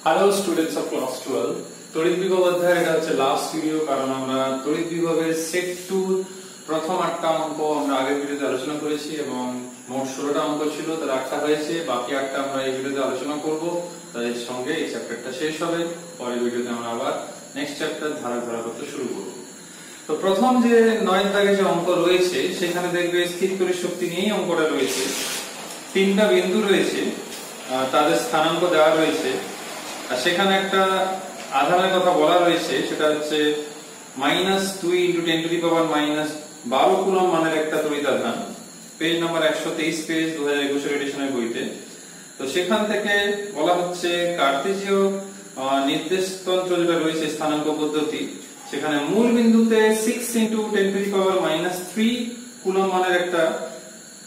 Hello students of class 12 তড়িৎ বিভব অধ্যায়ের এটা হচ্ছে লাস্ট ভিডিও, কারণ আমরা তড়িৎ বিভবের সেট 2 প্রথম 8টা অঙ্ক আমরা আগের ভিডিওতে আলোচনা করেছি এবং মোট 16টা অঙ্ক ছিল, তার 8টা হয়েছে, বাকি 8টা আমরা এই ভিডিওতে আলোচনা করব। তার সঙ্গে এই চ্যাপ্টারটা শেষ হবে, পরের ভিডিওতে আমরা আবার নেক্সট চ্যাপ্টার ধারা করতে শুরু করব। তো প্রথম যে 9 দাগে যে অঙ্ক রয়েছে সেখানে দেখবে স্থির তড়িৎ শক্তি নিয়েই অঙ্কটা রয়েছে। তিনটা বিন্দু রয়েছে, তাদের স্থানাঙ্ক দেওয়া রয়েছে, আর সেখানে একটা আধানের কথা বলা রয়েছে, সেটা হচ্ছে -2 × 10⁻⁻12 কুলম্ব মানের একটা তড়িৎ আধান। পেজ নাম্বার 123, পেজ 2021 এডিশনের বইতে। তো সেখান থেকে বলা হচ্ছে কার্তেজীয় নির্দেশতন্ত্র যেটা রয়েছে স্থানাঙ্ক পদ্ধতি, সেখানে মূল বিন্দুতে 6 × 10⁻³ কুলম্ব মানের একটা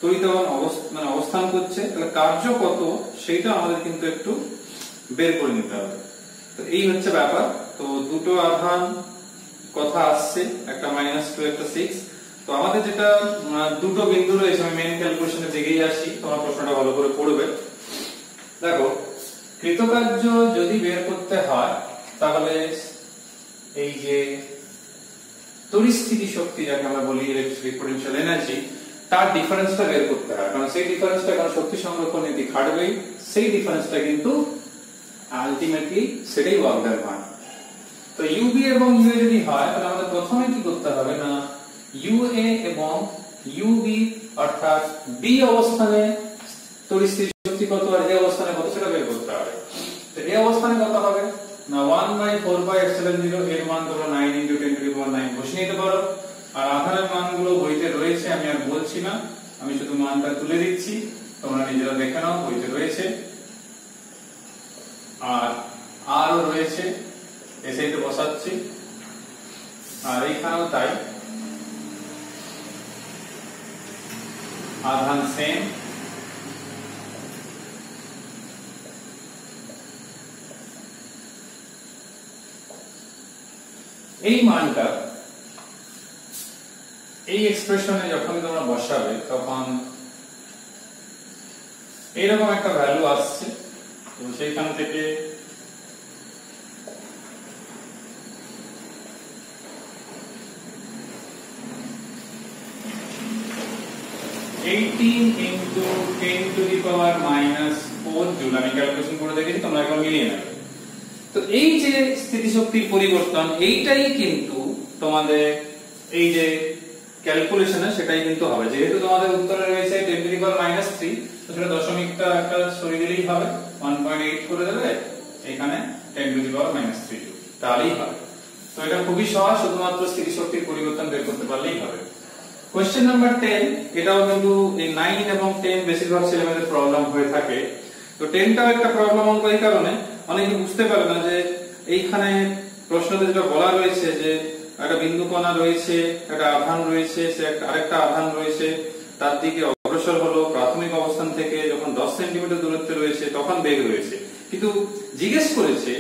তড়িৎ আধান অবস্থান করছে। তাহলে কার্য কত সেটা আমাদের কিন্তু একটু বের করে নিতে হবে। তো এই হচ্ছে ব্যাপার। তো দুটো আধান কথা আসছে, একটা -2 একটা 6। তো আমাদের যেটা দুটো বিন্দু রয়েছে, আমি মেইন ক্যালকুলেশনে দিকেই আসি, তোমরা প্রশ্নটা ভালো করে পড়বে। দেখো, কৃতকার্য যদি বের করতে হয় তাহলে এই যে তড়িৎস্থিতি শক্তি যাকে আমরা বলি ইলেকট্রিক পোটেনশিয়াল এনার্জি, তার ডিফারেন্সটা বের করতে হয়, কারণ সেই ডিফারেন্সটা কারণ শক্তি সংরক্ষণ নীতি খাটবেই, সেই ডিফারেন্সটা কিন্তু আলটিমেটলি সেটাই ওয়ার্ক ডান হয়। তো ইউবি এবং ইউএ যদি হয় তাহলে আমাদের প্রথমে কি করতে হবে না, ইউএ এবং ইউবি অর্থাৎ বি অবস্থানে তড়িৎস্থিতি শক্তি কত আর এ অবস্থানে কত সেটা বের করতে হবে। তো এ অবস্থানে কত হবে না, 1/4πε0, এর মান তোমরা 9 × 10⁹ বসিয়ে নিতে পারো। আর আধানের মানগুলো বইতে রয়েছে, আমি আর বলছি না, আমি শুধু মানটা তুলে দিচ্ছি, তোমরা নিজেরা দেখে নাও, বইতে রয়েছে। আর আরও রয়েছে, এসেইতে বসাচ্ছি, আর এইখানেও তাই, আধান সেম। এই মানটা এই এক্সপ্রেশনে যখন তোমরা বসাবে তখন এইরকম একটা ভ্যালু আসছে। তো সেইখান থেকে (18 × 10⁻⁴) জুল আমি ক্যালকুলেশন করে দেখেছি, তোমরা একবার মিলিয়ে নেবে। তো এই যে স্থিতিশক্তির পরিবর্তন, এইটাই কিন্তু তোমাদের এই যে ক্যালকুলেশনে সেটাই কিন্তু হবে। যেহেতু তোমাদের উত্তরে রয়েছে 10⁻³ তো সেটা দশমিকটা একটা সরিয়ে দিলেই হবে, 1.8 করে দেবে, এখানে 10⁻³ তাহলেই হবে। তো এটা খুবই সহজ, শুধুমাত্র স্থিতিশক্তির পরিবর্তন বের করতে পারলেই হবে। কোশ্চেন নাম্বার 10, এটাও কিন্তু এই 9 এবং 10 বেশিরভাগ ছেলেমেয়েদের প্রবলেম হয়ে থাকে। তো 10টাও একটা প্রবলেম অঙ্ক, এই কারণে অনেকে বুঝতে পারে না যে এইখানে প্রশ্নতে যেটা বলা রয়েছে যে একটা বিন্দু কণা রয়েছে, একটা আধান রয়েছে, সে আরেকটা আধান রয়েছে, তার দিকে অগ্রসর হলো প্রাথমিক অবস্থান থেকে, যখন 10 সেন্টিমিটার দূরত্বে রয়েছে তখন বেগ রয়েছে, কিন্তু জিজ্ঞেস করেছে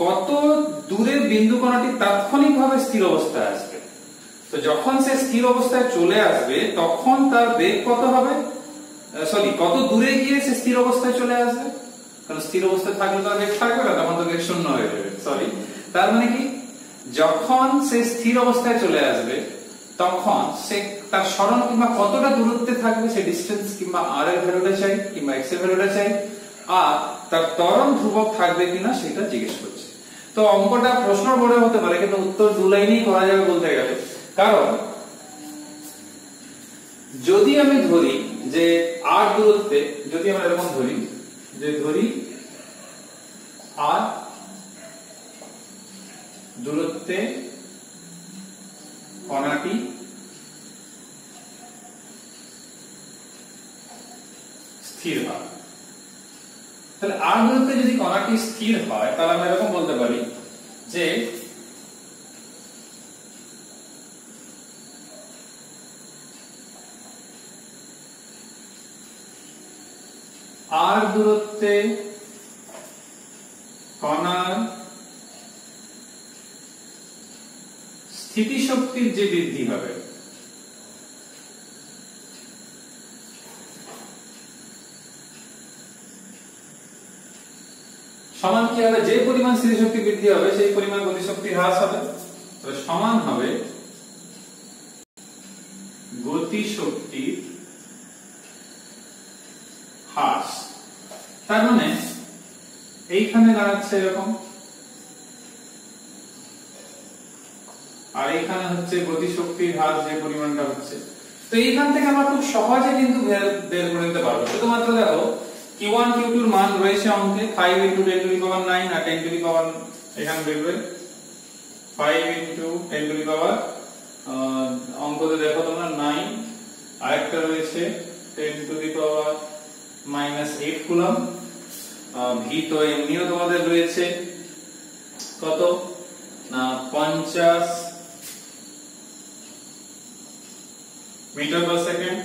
কত দূরে বিন্দু কণাটি তাৎক্ষণিকভাবে স্থির অবস্থায় আসবে। তো যখন সে স্থির অবস্থায় চলে আসবে তখন তার বেগ কত হবে, কত দূরে গিয়ে সে স্থির অবস্থায় চলে আসবে, কারণ স্থির অবস্থায় থাকলে তো বেগ থাকবে না, তখন তো বেগ শূন্য হয়ে যাবে। তার মানে কি, যখন সে স্থির অবস্থায় চলে আসবে তখন সে তার সরণ কিংবা কতটা দূরত্বে থাকবে, সে ডিসটেন্স কিংবা আর এর ভ্যালুটা চাই কিংবা এক্স এর ভ্যালুটা চাই, আর তার ত্বরণ ধ্রুবক থাকবে কিনা সেটা জিজ্ঞেস করছে। তো অঙ্কটা প্রশ্ন বোর্ডে হতে পারে, কিন্তু উত্তর দু লাইনেই করা যাবে বলতে গেলে। কারণ যদি আমি ধরি যে আর দূরত্বে, যদি আমরা এরকম ধরি যে আর দূরত্বে কণাটি স্থির হয়, তাহলে আর দূরত্বে যদি কণাটি স্থির হয় তাহলে আমরা এরকম বলতে পারি যে আর দূরত্বে কণার স্থিতিশক্তির যে বৃদ্ধি হবে সমান কি হবে, যে পরিমাণ স্থিতিশক্তি বৃদ্ধি হবে সেই পরিমাণ গতিশক্তি হ্রাস হবে। তো সমান হবে গতিশক্তির হ্রাস। তার মানে এইখানে দাঁড়াচ্ছে এরকম, আর এইখানে হচ্ছে গতিশক্তির হ্রাস যে পরিমাণটা হচ্ছে। তো এইখান থেকে আমরা খুব সহজে কিন্তু বের করে নিতে পারবো। শুধুমাত্র দেখো Q1 Q2 এর মান রয়েছে অঙ্কে 5 × 10⁹ আর 10⁻, এখানে বেরবে 5 × 10⁻, অঙ্কতে দেখো তোমরা 9, আরেকটা রয়েছে 10⁻⁻8 কুলম্ব। ভি তো এমনিও তোমাদের রয়েছে কত না 50 মিটার/সেকেন্ড।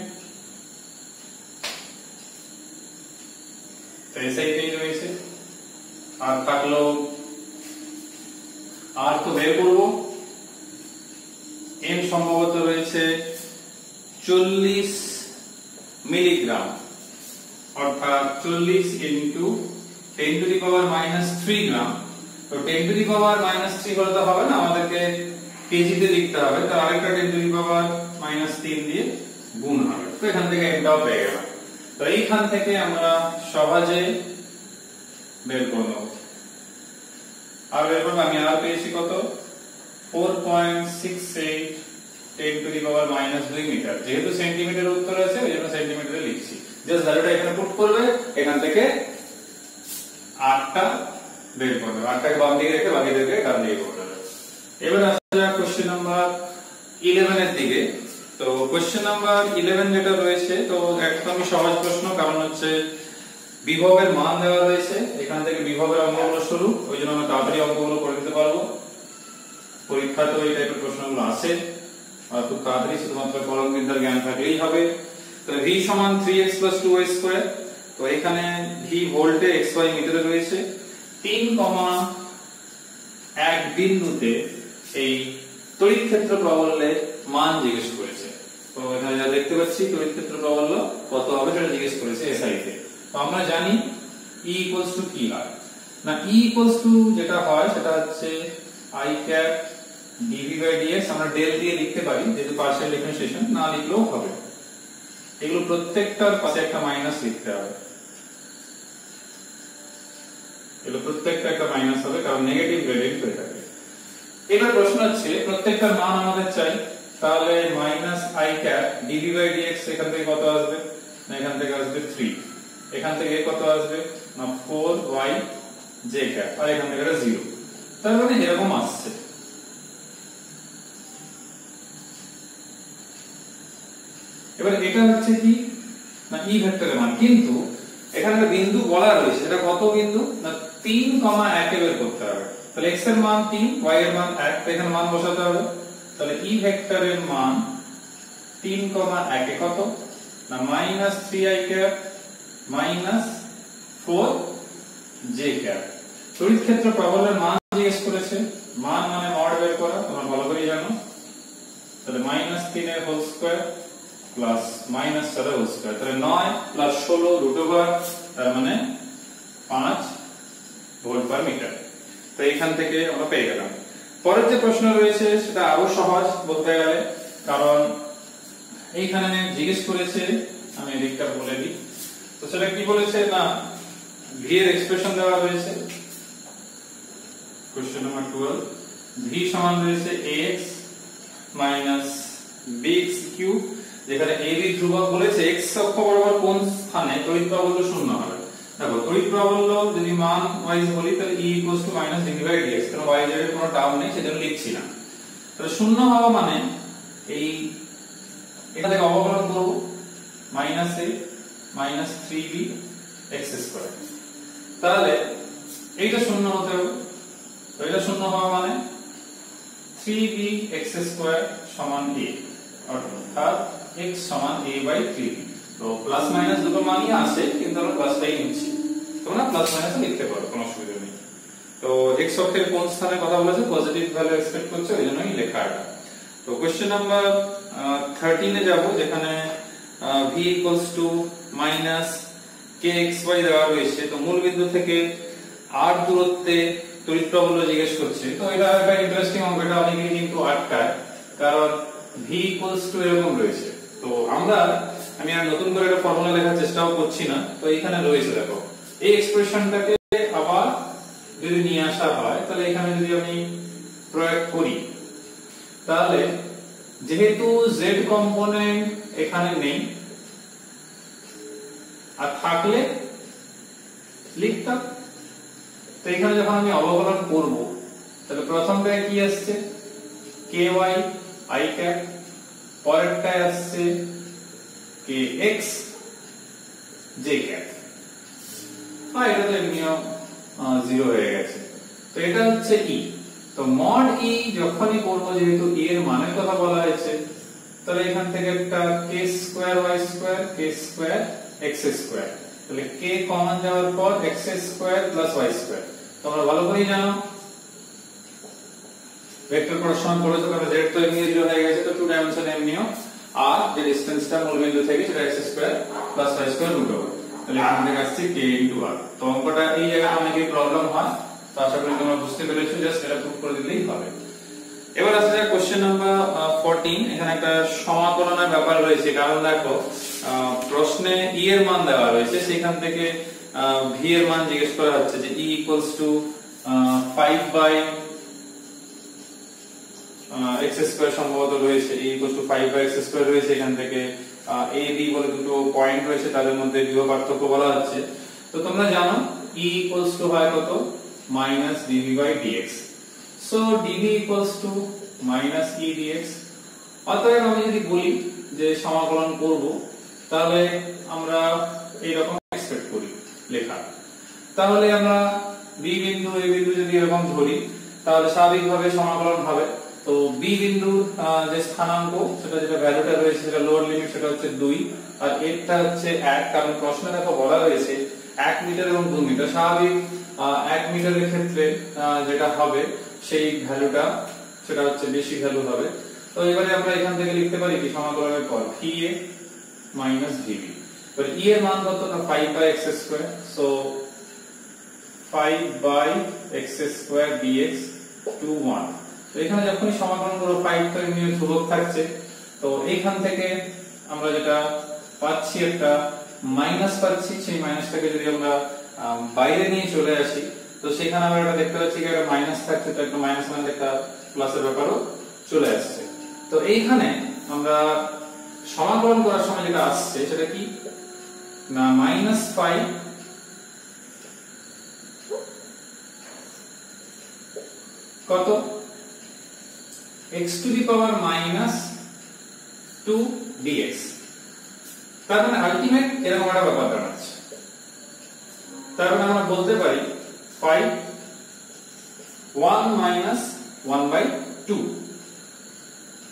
তো এসআইটাই রয়েছে। আর থাকলো আর তো বের করব, এম সম্ভবত রয়েছে 40 মিলিগ্রাম, অর্থাৎ 40 × 10⁻³ গ্রাম। তো 10⁻³ বলতে হবে না, আমাদেরকে কেজিতে লিখতে হবে। তো আরেকটা 10⁻³ দিয়ে গুণ হবে। তো এখান থেকে এটাও পেয়ে গেলাম। তো এইখান থেকে আমরা সহজে বের করে নেব। আর বের করব, আমি আর পেয়েছি কত 4.68 10⁻² মিটার। যেহেতু সেন্টিমিটারের উত্তর আছে ওই জন্য সেন্টিমিটারে লিখছি। জাস্ট ভ্যালুটা এখানে পুট করবে, এখান থেকে 8টা বের করবে, 8টাকে বাম দিকে রেখে বাকিদেরকে ডান দিকে করবে। এবার আসা যাক কোশ্চেন নাম্বার 11 এর দিকে। তো কোশ্চেন নাম্বার 11 যেটা রয়েছে, তো একদমই সহজ প্রশ্ন, কারণ হচ্ছে বিভবের মান দেওয়া রয়েছে। এখান থেকে বিভবের অঙ্কগুলো শুরু, ওই জন্য আমরা তাড়াতাড়ি অঙ্কগুলো করে দিতে পারবো। পরীক্ষা তো এই টাইপের প্রশ্নগুলো আসে, আর খুব তাড়াতাড়ি শুধুমাত্র কলমবিদ্যার জ্ঞান থাকলেই হবে। তো v = 3x + 2y²। তো এখানে v ভোল্টে, xy মিটারে রয়েছে। 3,1 বিন্দুতে এই তড়িৎ ক্ষেত্র প্রাবল্যে মান জিজ্ঞেস করেছে। তো এখানে যা দেখতে পাচ্ছি তড়িৎ ক্ষেত্র প্রাবল্য কত হবে সেটা জিজ্ঞেস করেছে এসআই তে। তো আমরা জানি E = কি হয় না, E যেটা হয় সেটা হচ্ছে I cap dV/dx। আমরা ডেল দিয়ে লিখতে পারি, যেহেতু পার্শিয়াল ডিফারেন্সিয়েশন, না লিখলেও হবে। এগুলো প্রত্যেকটার পাশে একটা মাইনাস লিখতে হবে, এগুলো প্রত্যেকটা একটা মাইনাস হবে, কারণ নেগেটিভ গ্রেডিয়েন্ট হয়ে থাকে। এবার প্রশ্ন হচ্ছে প্রত্যেকটার মান আমাদের চাই, তাহলে -I cap dV/dx এখান থেকে কত আসবে না, এখান থেকে আসবে 3, এখান থেকে কত আসবে না 4y/j cap, আর এখান থেকে 0। তার মানে এরকম আসছে। এবার এটা হচ্ছে কি না E ভেক্টরের মান, কিন্তু এখানে একটা বিন্দু বলা রয়েছে, এটা কত বিন্দু না 3,1 এ বের করতে হবে। তাহলে x এর মান 3, y এর মান 1, তো এখানে মান বসাতে হবে। তাহলে E ভেক্টরের মান 3,1 এ কত না -3i cap -4j cap। তড়িৎ ক্ষেত্র প্রাবল্যের মান জিজ্ঞেস করেছে, মান মানে মড বের করা, তোমরা ভালো করে জানো। তাহলে -3 এর হোল স্কয়ার প্লাস -4 এর হোল স্কয়ার, তাহলে 9 + 16 √, তার মানে 5 ভোল্ট/মিটার। তো এইখান থেকে আমরা পেয়ে গেলাম। পরের যে প্রশ্ন রয়েছে সেটা আরো সহজ বলতে গেলে, কারণ এইখানে জিজ্ঞেস করেছে, আমি এদিকটা বলে দিই। তো সেটা কি বলেছে না v এর এক্সপ্রেশন দেওয়া রয়েছে। কোশ্চেন নাম্বার 12, v সমান রয়েছে ax - bx³, যেখানে ab ধ্রুবক বলেছে x অক্ষ বরাবর কোন স্থানে তড়িৎ প্রাবল্য শূন্য হবে। দেখো তড়িৎ প্রাবল্য যদি মান ওয়াইজ বলি তাহলে E = -dV/dx, কারণ y z এর কোনো টার্ম নেই সেজন্য লিখছি না। তাহলে শূন্য হওয়া মানে এই এটা থেকে অবকলন করব -a -3b x²। তাহলে এইটা শূন্য হতে হবে। তো এটা শূন্য হওয়া মানে 3b x² = a, অর্থাৎ x = a/3b। তো প্লাস মাইনাস দুটো মানই আসে, কিন্তু আমরা প্লাসটাই নিচ্ছি। তোমরা প্লাস মাইনাস লিখতে পারো, কোনো অসুবিধা নেই। তো x অক্ষের কোন স্থানে কথা বলেছে, পজিটিভ ভ্যালু এক্সপেক্ট করছে, ওই জন্যই লেখা এটা। তো কোশ্চেন নাম্বার 13 এ যাব, যেখানে v = -kxy দেওয়া রয়েছে। তো মূল বিন্দু থেকে r দূরত্বে তড়িৎ প্রবাহ জিজ্ঞেস করছে। তো এটা একটা ইন্টারেস্টিং অঙ্ক, এটা অনেকেই কিন্তু আটকায়, কারণ v এরকম রয়েছে। তো আমি আর নতুন করে একটা ফর্মুলা লেখার চেষ্টাও করছি না। তো এখানে রয়েছে, দেখো এই এক্সপ্রেশনটাকে আবার যদি নিয়ে আসা হয়, তাহলে এখানে যদি আমি প্রয়োগ করি, তাহলে যেহেতু z কম্পোনেন্ট এখানে নেই, আর থাকলে লিখতাম। তো এখানে যখন আমি অবকলন করব, তাহলে প্রথমটায় কি আসছে ky i ক্যাপ, পরেরটায় আসছে kx j ক্যাপ, আর এটা তো এমনিও 0 হয়ে গেছে। তো এটা হচ্ছে e। তো মড e যখনই করব, যেহেতু e এর মানের কথা বলা হয়েছে, তাহলে এখান থেকে একটা k square y square k square x square, তাহলে k কমন যাওয়ার পর x square plus y square. তোমরা ভালো করেই জানো ভেক্টর প্রদর্শন করেছো, কারণ z তো এমনি 0 হয়ে গেছে, তো টু ডাইমেনশন এমনিও, আর যে ডিসটেন্সটা মূলবিন্দু থেকে সেটা x square plus y square root over, তাহলে এখান থেকে আসছে k ইনটু r। তো অঙ্কটা এই জায়গায় অনেকই প্রবলেম হয়, তো আশা করি তোমরা বুঝতে পেরেছো, জাস্ট এটা প্রুফ করে দিলেই হবে। এবার আসা যাক কোশ্চেন নাম্বার 14। এখানে একটা সমাকলনের ব্যাপার রয়েছে, কারণ দেখো প্রশ্নে e এর মান দেওয়া রয়েছে, সেখান থেকে v এর মান জিজ্ঞেস করা হচ্ছে যে e 5 বাই x স্কয়ার সম্ভবত রয়েছে, e 5 বাই x স্কয়ার রয়েছে। এখান থেকে a b বলে দুটো পয়েন্ট রয়েছে, তাদের মধ্যে বিভব পার্থক্য বলা হচ্ছে। তো তোমরা জানো e হয় কত, minus dv by dx। So dv minus e dx। অতএব আমি যদি বলি যে সমাকলন করব, তাহলে আমরা এইরকম এক্সপেক্ট করি লেখা। তাহলে আমরা b বিন্দু a বিন্দু যদি এরকম ধরি, তাহলে স্বাভাবিকভাবে সমাকলন হবে। তো b বিন্দুর যে স্থানাঙ্ক, সেটা যেটা ভ্যালুটা রয়েছে, সেটা লোয়ার লিমিট, সেটা হচ্ছে 2, আর এরটা হচ্ছে 1। কারণ প্রশ্নে দেখো বলা রয়েছে 1 মিটার এবং 2 মিটার। স্বাভাবিক 1 মিটারের ক্ষেত্রে যেটা হবে সেই ভ্যালুটা, সেটা হচ্ছে বেশি ভ্যালু হবে। তো এবারে আমরা এখান থেকে লিখতে পারি কি, সমাকলনের পর va মাইনাস dv। তো e এর মান কত না 5 by x square, so 5 by x square dx to 1। তো এখানে যখনই সমাকলন করব 5 তো এমনি ধ্রুবক থাকছে, তো এইখান থেকে আমরা যেটা পাচ্ছি একটা মাইনাস পাচ্ছি, সেই মাইনাসটাকে যদি আমরা বাইরে নিয়ে চলে আসি, তো সেখানে আমরা এটা দেখতে পাচ্ছি যে একটা মাইনাস থাকছে, তো একটা মাইনাস মানে একটা প্লাসের ব্যাপারও চলে আসছে। তো এইখানে আমরা সমাকলন করার সময় যেটা আসছে সেটা কি না, -5 কত x to the power -2 dx। তার মানে আলটিমেট এরকম একটা ব্যাপার দাঁড়াচ্ছে। তার মানে আমরা বলতে পারি 5 1 1/2,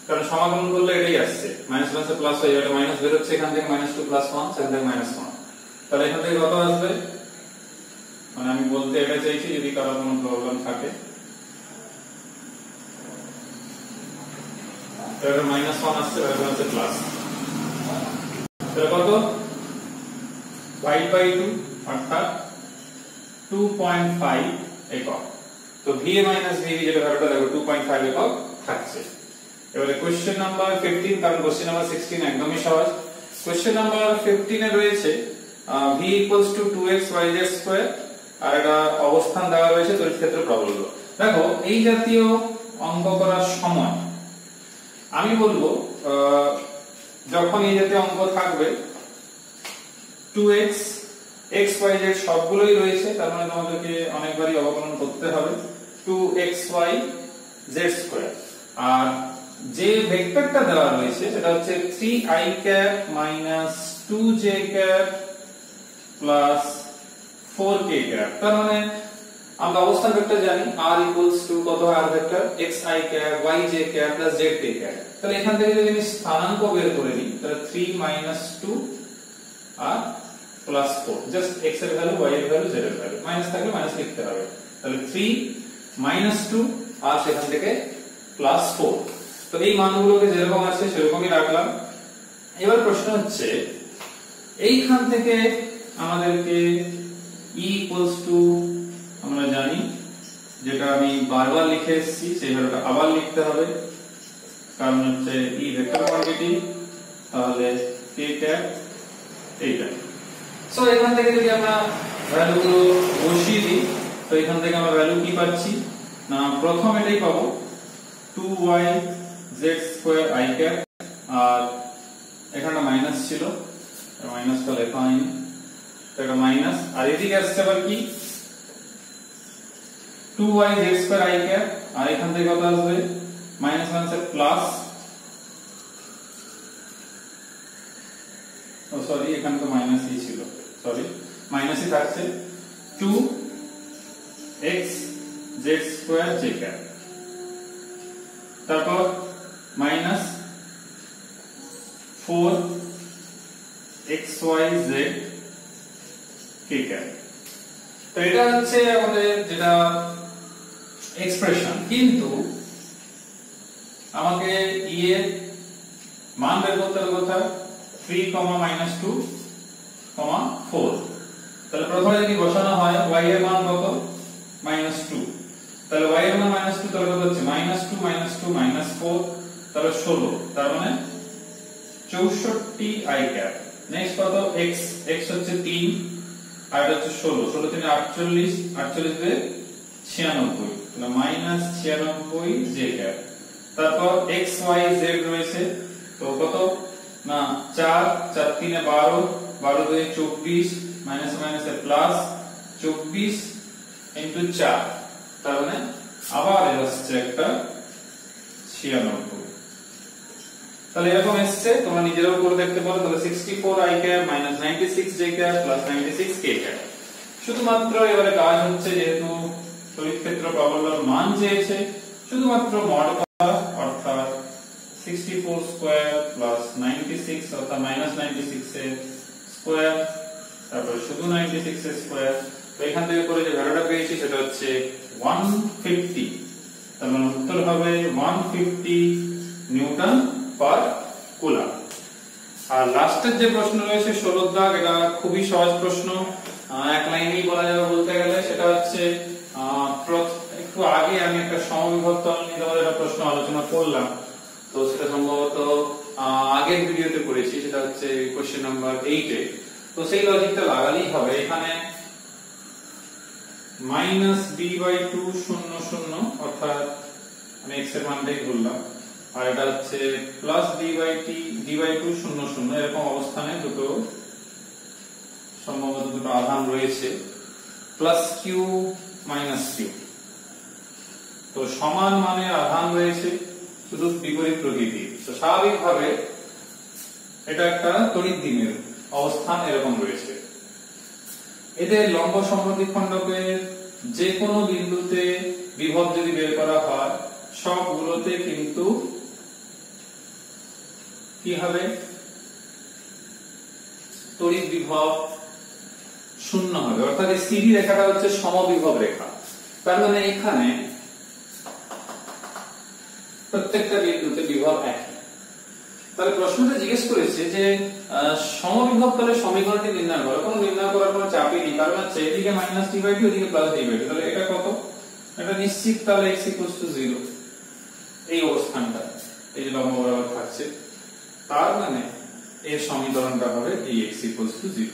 কারণ সমাকলন করলে এটাই আসছে, মাইনাস প্লাসে প্লাস হয়ে যাবে, মাইনাস বের হচ্ছে এখান থেকে, -2 + 1, সেখান থেকে -1। তাহলে এখান থেকে কত আসবে, মানে আমি বলতে এটা চাইছি, যদি কারো কোনো প্রবলেম থাকে, তাহলে -1 আসছে, এটা হচ্ছে প্লাস। তাহলে কত 5/2 অর্থাৎ 2.5 একক। তো va মাইনাস dv যেটা ভ্যালুটা দেখো 2.5 একক থাকছে। এবারে কোশ্চেন নাম্বার 15, কারণ কোশ্চেন নাম্বার 16 একদমই সহজ। কোশ্চেন নাম্বার 15 এ রয়েছে v 2x yz2, আর এটা অবস্থান দেওয়া রয়েছে তড়িৎ ক্ষেত্র প্রবলতা। দেখো এই জাতীয় অঙ্ক করার সময় আমি বলবো, যখন এই জাতীয় অঙ্ক থাকবে 2x x y z সবগুলোই রয়েছে, তার মানে তোমাদেরকে অনেকবারই অবকলন করতে হবে 2xy z2, আর যে ভেক্টরটা দেওয়া রয়েছে সেটা হচ্ছে 3i cap minus 2j cap plus 4k cap. তার মানে আমরা অবস্থান ভেক্টর জানি r ইকুয়ালস টু কত হয়, r vector xi cap yj cap plus zk cap. তাহলে এখান থেকে যদি আমি স্থানাঙ্ক বের করে নিই, তাহলে 3 - 2 আর প্লাস 4, জাস্ট x এর ভ্যালু, y এর ভ্যালু, z এর ভ্যালু, মাইনাস থাকলে মাইনাস লিখতে হবে। তাহলে 3 - 2 আর সেখান থেকে প্লাস 4। তো এই মানগুলোকে যেরকম আছে সেরকমই রাখলাম। এবার প্রশ্ন হচ্ছে এইখান থেকে আমাদেরকে e আমরা বারবার লিখে এসেছি সেই ভ্যালুটা আবার লিখতে হবে, কারণ হচ্ছে ই ভেক্টর কোয়ান্টিটি, তাহলে k ক্যাপ এইটা। সো এখান থেকে যদি আমরা ভ্যালুগুলো বসিয়ে দিই, তো এখান থেকে আমরা ভ্যালু কি পাচ্ছি না, প্রথম এটাই পাবো 2yz² i ক্যাপ, আর এখানে মাইনাস ছিল, মাইনাসটা লেখা হয়নি, তো এটা মাইনাস, আর এদিকে আসছে আবার কি 2yz² i ক্যাপ, আর এখান থেকে কত আসবে মাইনাস মাইনাসের প্লাস, ও সরি এখানে তো মাইনাসই ছিল, সরি মাইনাসই থাকছে 2xz² j ক্যাপ, তারপর মাইনাস 4xyz k ক্যাপ। তো এটা হচ্ছে আমাদের যেটা এক্সপ্রেশন, কিন্তু আমাকে ই এর মান বের করতে হবে কোথায় 3, -2, 4। তাহলে প্রথমে যদি বসানো হয় y এর মান কত -2, তাহলে y এর মান -2, তাহলে কত হচ্ছে -2 -2 -4, তাহলে 16, তার মানে 64 i ক্যাপ। নেক্সট কত x, x হচ্ছে 3 আর এটা হচ্ছে 16, 16 3 48, 48 দিয়ে 96, তাহলে -96 j ক্যাপ। তারপর x y z রয়েছে, তো কত না 4 4 3 12, 12 2 24, মাইনাস মাইনাসে প্লাস 24 ইনটু 4, তার মানে আবার আসছে একটা 96। তাহলে এরকম এসছে, তোমরা নিজেরাও করে দেখতে পারো। তাহলে 64 i cap minus 96 j cap plus 96 k cap. শুধুমাত্র এবারে কাজ হচ্ছে, যেহেতু তড়িৎ ক্ষেত্র প্রাবল্যর মান চেয়েছে, শুধুমাত্র মড করা, অর্থাৎ 64 স্কয়ার প্লাস 96 অর্থাৎ মাইনাস 96 এর স্কয়ার, তারপর শুধু 96 এর স্কয়ার। তো এখান থেকে করে যে ভ্যালুটা পেয়েছি সেটা হচ্ছে 150, তার মানে উত্তর হবে 150 নিউটন পার কুলম্ব। আর লাস্টের যে প্রশ্ন রয়েছে 16 দাগ, এটা খুবই সহজ প্রশ্ন, এক লাইনেই বলা যাবে বলতে গেলে। সেটা হচ্ছে একটু আগে আমি একটা সমবিভব ত্বরণ নিয়ে একটা প্রশ্ন আলোচনা করলাম, তো সেটা সম্ভবত আগের ভিডিওতে করেছি, সেটা হচ্ছে কোশ্চেন নাম্বার 8 এ। তো সেই লজিকটা লাগালেই হবে। এখানে -b/2 0 0, অর্থাৎ আমি x এর মানটাই ধরলাম, আর এটা হচ্ছে +d/2 0 0, এরকম অবস্থানে দুটো সম্ভবত দুটো আধান রয়েছে, +q -q। তো সমান মানের আধান রয়েছে, শুধু বিপরীত প্রকৃতির। তো স্বাভাবিকভাবে এটা একটা তড়িৎ দ্বিমেরু অবস্থান এরকম রয়েছে। এদের লম্ব সমদ্বিখণ্ডকের যে কোনো বিন্দুতে বিভব যদি বের করা হয়, সবগুলোতে কিন্তু কি হবে, তড়িৎ বিভব শূন্য হবে। অর্থাৎ এই সিডি রেখাটা হচ্ছে সমবিভব রেখা, তার মানে এখানে প্রত্যেকটা বিন্দুতে বিভব একই। তাহলে প্রশ্নটা জিজ্ঞেস করেছে যে সমবিভব তলের সমীকরণটি নির্ণয় করো। কোনো নির্ণয় করার কোনো চাপই নেই, কারণ হচ্ছে এদিকে -d/2 এদিকে +d/2, তাহলে এটা কত, এটা নিশ্চিত। তাহলে x = 0, এই অবস্থানটা এই যে লম্ব বরাবর থাকছে, তার মানে এর সমীকরণটা হবে dx = 0।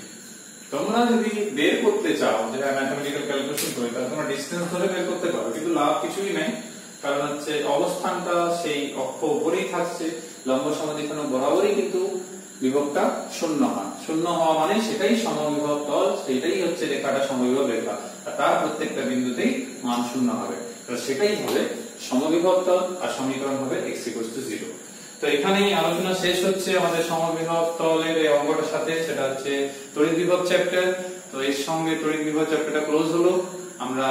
তোমরা যদি বের করতে চাও যে ম্যাথমেটিক্যাল ক্যালকুলেশন করে, তাহলে তোমরা ডিসটেন্স ধরে বের করতে পারো, কিন্তু লাভ কিছুই নাই, কারণ হচ্ছে অবস্থানটা সেই অক্ষ উপরেই থাকছে, লম্ব সমদ্বিখণ্ডক বরাবরই কিন্তু বিভবটা শূন্য হয়। শূন্য হওয়া মানে সেটাই সমবিভব তল, সেটাই হচ্ছে রেখাটা সমবিভব রেখা, আর তার প্রত্যেকটা বিন্দুতেই মান শূন্য হবে। তো সেটাই হবে সমবিভব তল, আর সমীকরণ হবে x = 0। তো এখানেই আলোচনা শেষ হচ্ছে আমাদের সমবিভব তলের এই অঙ্কটার সাথে, সেটা হচ্ছে তড়িৎ বিভব চ্যাপ্টার। তো এর সঙ্গে তড়িৎ বিভব চ্যাপ্টারটা ক্লোজ হলো। আমরা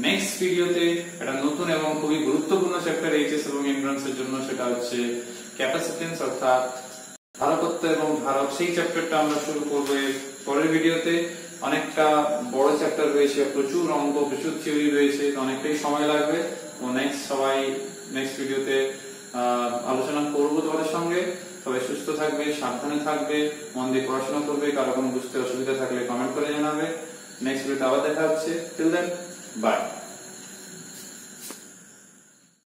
নেক্সট ভিডিওতে একটা নতুন এবং খুবই গুরুত্বপূর্ণ চ্যাপ্টার এইচএস এবং এন্ট্রান্স এর জন্য, সেটা হচ্ছে ক্যাপাসিটেন্স অর্থাৎ ধারকত্ব এবং ধারক, সেই চ্যাপ্টারটা আমরা শুরু করব পরের ভিডিওতে। অনেকটা বড় চ্যাপ্টার রয়েছে, প্রচুর অঙ্ক, প্রচুর থিওরি রয়েছে, তো অনেকটাই সময় লাগবে। তো নেক্সট ভিডিওতে আলোচনা করব তোমাদের সঙ্গে। সবাই সুস্থ থাকবে, সাবধানে থাকবে, মন দিয়ে পড়াশোনা করবে। কারো কোনো বুঝতে অসুবিধা থাকলে কমেন্ট করে জানাবে। নেক্সট ভিডিওতে আবার দেখা হচ্ছে। Till then, by.